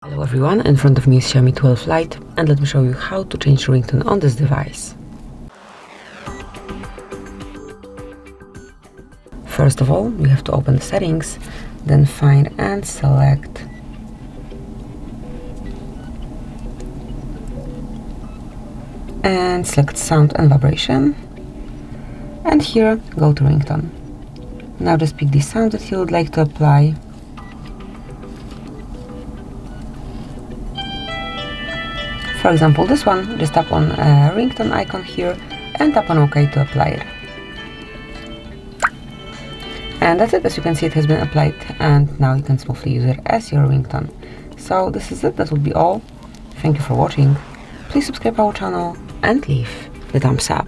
Hello everyone, in front of me is Xiaomi 12 Lite and let me show you how to change ringtone on this device. First of all, you have to open the settings, then find and select sound and vibration, and here go to ringtone. Now just pick the sound that you would like to apply. For example, this one, just tap on a ringtone icon here and tap on OK to apply it. And that's it. As you can see, it has been applied and now you can smoothly use it as your ringtone. So this is it. That would be all. Thank you for watching. Please subscribe our channel and leave the thumbs up.